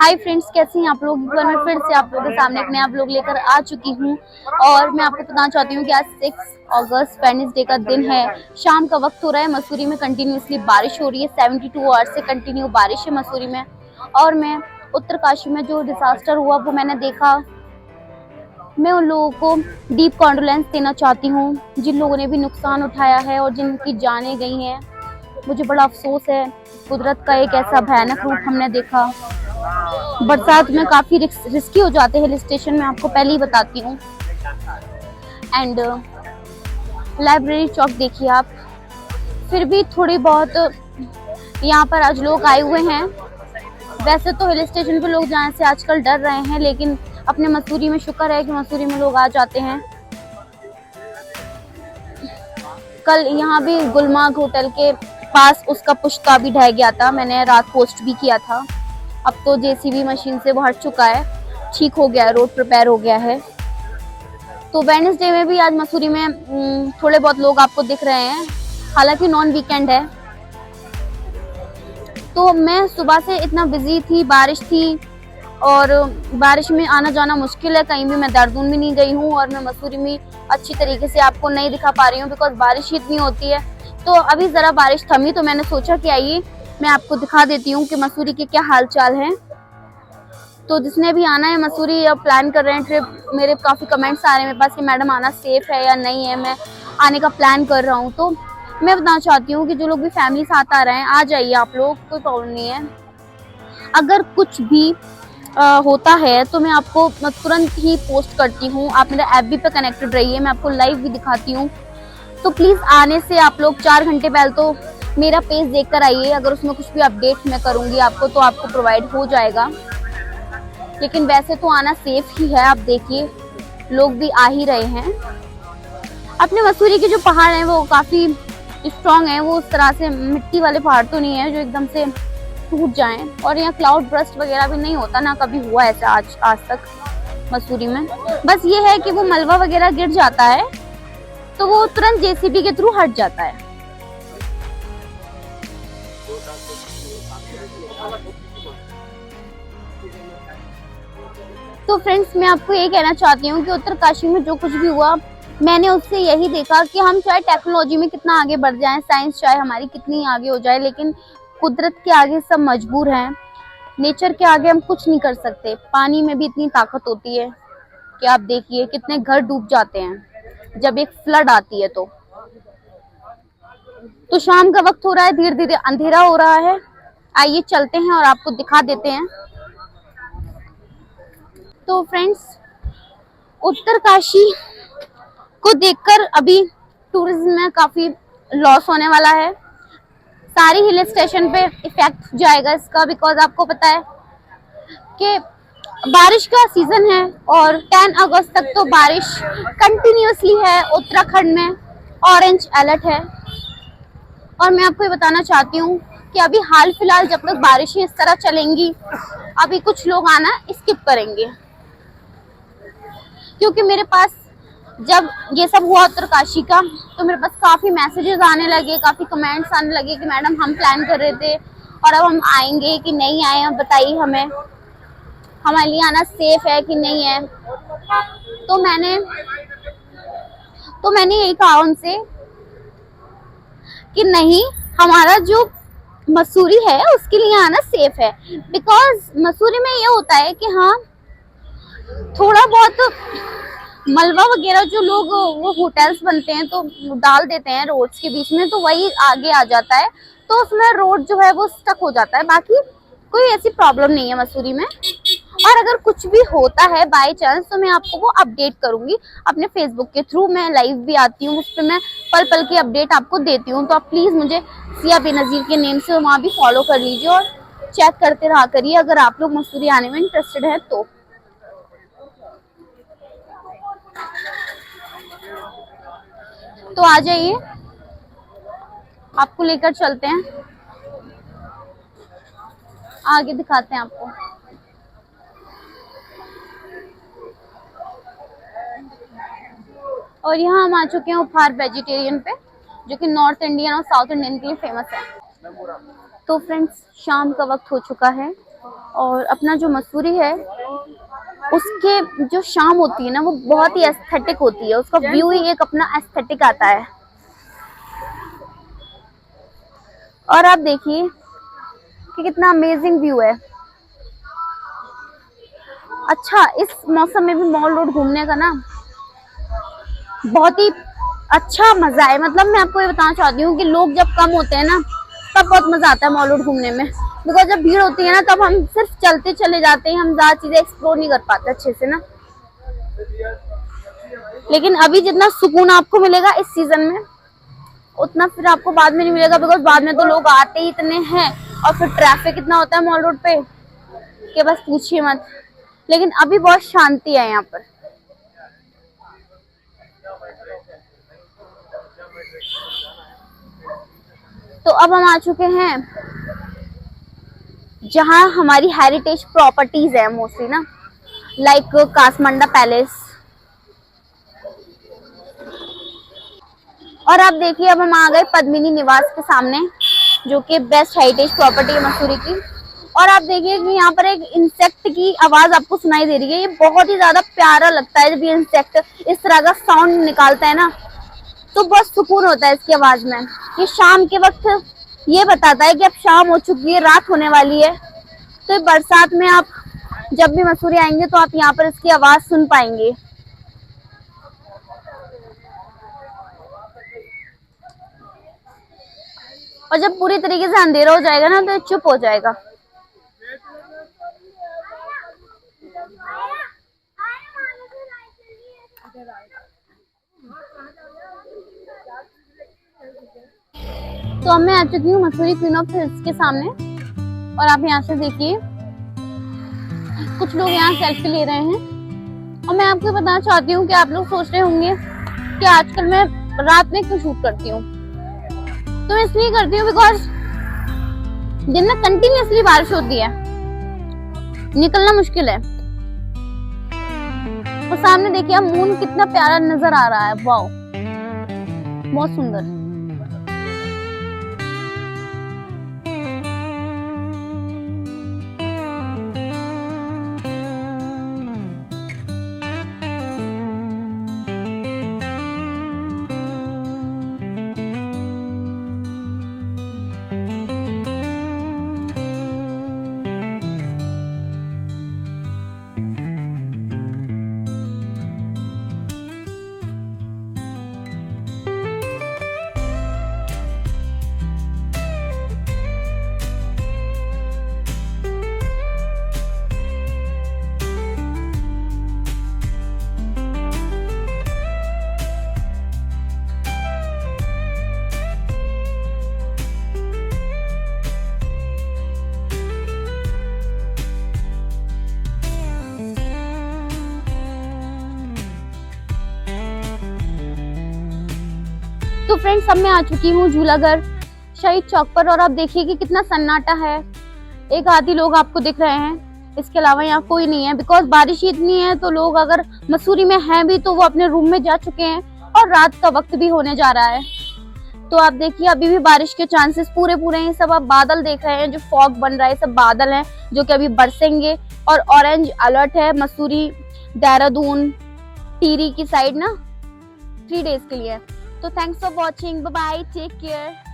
Hi friends, कैसे हैं आप लोग। एक बार मैं फिर से आप लोगों के सामने एक नया ब्लॉग लेकर आ चुकी हूँ। और मैं आपको बताना चाहती हूँ कि आज 6 अगस्त वेडनेसडे का दिन है। शाम का वक्त हो रहा है। मसूरी में कंटिन्यूसली बारिश हो रही है। 72 आवर्स से कंटिन्यू बारिश है मसूरी में। और मैं उत्तरकाशी में जो डिजास्टर हुआ वो मैंने देखा। मैं उन लोगों को डीप कॉन्डोलेंस देना चाहती हूँ जिन लोगों ने भी नुकसान उठाया है और जिनकी जानें गई हैं। मुझे बड़ा अफसोस है। कुदरत का एक ऐसा भयानक रूप हमने देखा। बरसात में काफी रिस्की हो जाते हैं हिल स्टेशन में, आपको पहले ही बताती हूँ। एंड लाइब्रेरी चौक देखिए आप, फिर भी थोड़ी बहुत यहाँ पर आज लोग आए हुए हैं। वैसे तो हिल स्टेशन पे लोग जाने से आजकल डर रहे हैं, लेकिन अपने मसूरी में शुक्र है कि मसूरी में लोग आ जाते हैं। कल यहाँ भी गुलमार्ग होटल के पास उसका पुश्ता भी ढह गया था। मैंने रात पोस्ट भी किया था। अब तो जेसीबी मशीन से वो हट चुका है, ठीक हो गया है, रोड प्रिपेयर हो गया है। तो वेडनेसडे में भी आज मसूरी में थोड़े बहुत लोग आपको दिख रहे हैं, हालांकि नॉन वीकेंड है। तो मैं सुबह से इतना बिजी थी, बारिश थी और बारिश में आना जाना मुश्किल है। कहीं भी मैं देहरादून भी नहीं गई हूँ और मैं मसूरी में अच्छी तरीके से आपको नहीं दिखा पा रही हूँ बिकॉज बारिश ही इतनी होती है। तो अभी जरा बारिश थमी तो मैंने सोचा कि आइए मैं आपको दिखा देती हूँ कि मसूरी के क्या हाल चाल है। तो जिसने भी आना है मसूरी या प्लान कर रहे हैं ट्रिप, मेरे काफ़ी कमेंट्स आ रहे हैं मेरे पास कि मैडम आना सेफ है या नहीं है, मैं आने का प्लान कर रहा हूँ। तो मैं बताना चाहती हूँ कि जो लोग भी फैमिली साथ आ रहे हैं आ जाइए आप लोग, कोई प्रॉब्लम नहीं है। अगर कुछ भी होता है तो मैं आपको तुरंत ही पोस्ट करती हूँ। आप मेरा ऐप भी पे कनेक्टेड रहिए, मैं आपको लाइव भी दिखाती हूँ। तो प्लीज़ आने से आप लोग 4 घंटे पहले तो मेरा पेज देख कर आइए। अगर उसमें कुछ भी अपडेट मैं करूँगी आपको तो आपको प्रोवाइड हो जाएगा। लेकिन वैसे तो आना सेफ ही है। आप देखिए लोग भी आ ही रहे हैं। अपने मसूरी के जो पहाड़ हैं वो काफ़ी स्ट्रॉन्ग हैं। वो उस तरह से मिट्टी वाले पहाड़ तो नहीं है जो एकदम से टूट जाएं। और यहाँ क्लाउड बर्स्ट वगैरह भी नहीं होता, ना कभी हुआ ऐसा आज तक मसूरी में। बस ये है कि वो मलबा वगैरह गिर जाता है तो वो तुरंत जेसीबी के थ्रू हट जाता है। तो फ्रेंड्स, मैं आपको ये कहना चाहती हूँ कि उत्तरकाशी में जो कुछ भी हुआ मैंने उससे यही देखा कि हम चाहे टेक्नोलॉजी में कितना आगे बढ़ जाएं, साइंस चाहे हमारी कितनी आगे हो जाए, लेकिन कुदरत के आगे सब मजबूर हैं। नेचर के आगे हम कुछ नहीं कर सकते। पानी में भी इतनी ताकत होती है कि आप देखिए कितने घर डूब जाते हैं जब एक फ्लड आती है। तो शाम का वक्त हो रहा है, धीरे धीरे अंधेरा हो रहा है। आइए चलते हैं और आपको दिखा देते हैं। तो फ्रेंड्स, उत्तरकाशी को देखकर अभी टूरिज्म में काफी लॉस होने वाला है। सारी हिल स्टेशन पे इफेक्ट जाएगा इसका, बिकॉज आपको पता है कि बारिश का सीजन है और 10 अगस्त तक तो बारिश कंटिन्यूसली है। उत्तराखंड में ऑरेंज अलर्ट है। और मैं आपको ये बताना चाहती हूँ कि अभी हाल फिलहाल जब तक बारिशें इस तरह चलेंगी, अभी कुछ लोग आना स्किप करेंगे। क्योंकि मेरे पास जब ये सब हुआ उत्तरकाशी का तो मेरे पास काफ़ी मैसेजेस आने लगे, काफ़ी कमेंट्स आने लगे कि मैडम हम प्लान कर रहे थे और अब हम आएंगे कि नहीं आए, अब बताइए हमें हमारे लिए आना सेफ है कि नहीं है। तो मैंने यही कहा उनसे कि नहीं, हमारा जो मसूरी है उसके लिए आना सेफ है। बिकॉज मसूरी में ये होता है कि हाँ, थोड़ा बहुत मलबा वगैरह जो लोग वो होटल्स बनते हैं तो डाल देते हैं रोड्स के बीच में, तो वही आगे आ जाता है तो उसमें रोड जो है वो स्टक हो जाता है। बाकी कोई ऐसी प्रॉब्लम नहीं है मसूरी में। और अगर कुछ भी होता है बाय चांस तो मैं आपको वो अपडेट करूंगी अपने फेसबुक के थ्रू। मैं लाइव भी आती हूँ, उस पर मैं पल पल की अपडेट आपको देती हूँ। तो आप प्लीज़ मुझे सिया बेनज़ीर के नेम से वहाँ भी फॉलो कर लीजिए और चेक करते रहा करिए अगर आप लोग मसूरी आने में इंटरेस्टेड है तो। आ जाइए, आपको लेकर चलते हैं, आगे दिखाते हैं आपको। और यहाँ हम आ चुके हैं उपहार वेजिटेरियन पे, जो कि नॉर्थ इंडियन और साउथ इंडियन के लिए फेमस है। तो फ्रेंड्स, शाम का वक्त हो चुका है और अपना जो मसूरी है उसके जो शाम होती है ना वो बहुत ही एस्थेटिक होती है, उसका व्यू ही एक अपना एस्थेटिक आता है। और आप देखिए कि कितना अमेजिंग व्यू है। अच्छा, इस मौसम में भी मॉल रोड घूमने का ना बहुत ही अच्छा मजा है। मतलब मैं आपको ये बताना चाहती हूँ कि लोग जब कम होते हैं ना तब बहुत मजा आता है मॉल रोड घूमने में, बिकॉज जब भीड़ होती है ना तब हम सिर्फ चलते चले जाते हैं, हम ज्यादा चीजें एक्सप्लोर नहीं कर पाते अच्छे से ना। लेकिन अभी जितना सुकून आपको मिलेगा इस सीजन में उतना फिर आपको बाद में नहीं मिलेगा, बिकॉज बाद में तो लोग आते ही इतने हैं और फिर ट्रैफिक इतना होता है मॉल रोड पे कि बस पूछिए मत। लेकिन अभी बहुत शांति है यहाँ पर। तो अब हम आ चुके हैं जहाँ हमारी हेरिटेज प्रॉपर्टीज है मोस्टली ना, लाइक कासमंडा पैलेस। और आप देखिए अब हम आ गए पद्मिनी निवास के सामने, जो कि बेस्ट हेरिटेज प्रॉपर्टी है मसूरी की। और आप देखिए कि यहाँ पर एक इंसेक्ट की आवाज आपको सुनाई दे रही है। ये बहुत ही ज्यादा प्यारा लगता है जब ये इंसेक्ट इस तरह का साउंड निकालता है ना, तो बहुत सुकून होता है इसकी आवाज में। ये शाम के वक्त ये बताता है कि अब शाम हो चुकी है, रात होने वाली है। तो बरसात में आप जब भी मसूरी आएंगे तो आप यहाँ पर इसकी आवाज सुन पाएंगे। और जब पूरी तरीके से अंधेरा हो जाएगा ना तो चुप हो जाएगा। तो अब मैं आ चुकी हूँ मसूरी क्वीन ऑफ हिल्स के सामने, और आप यहाँ से देखिए कुछ लोग यहाँ सेल्फी ले रहे हैं। और मैं आपको बताना चाहती हूँ कि आप लोग सोच रहे होंगे कि आजकल मैं रात में क्यों शूट करती हूँ। तो मैं इसलिए करती हूँ बिकॉज दिन में कंटिन्यूअसली बारिश होती है, निकलना मुश्किल है। और सामने देखिए मून कितना प्यारा नजर आ रहा है, वाओ बहुत सुंदर। तो फ्रेंड्स अब मैं आ चुकी हूँ झूलाघर शहीद चौक पर, और आप देखिए कि कितना सन्नाटा है। एक आधी लोग आपको दिख रहे हैं, इसके अलावा यहाँ कोई नहीं है, बिकॉज बारिश ही इतनी है। तो लोग अगर मसूरी में हैं भी तो वो अपने रूम में जा चुके हैं, और रात का वक्त भी होने जा रहा है। तो आप देखिए अभी भी बारिश के चांसेस पूरे हैं। सब आप बादल देख रहे हैं, जो फॉग बन रहा है सब बादल हैं जो कि अभी बरसेंगे। और ऑरेंज अलर्ट है मसूरी, देहरादून, टिहरी की साइड ना 3 डेज के लिए। तो thanks for watching, bye bye, take care.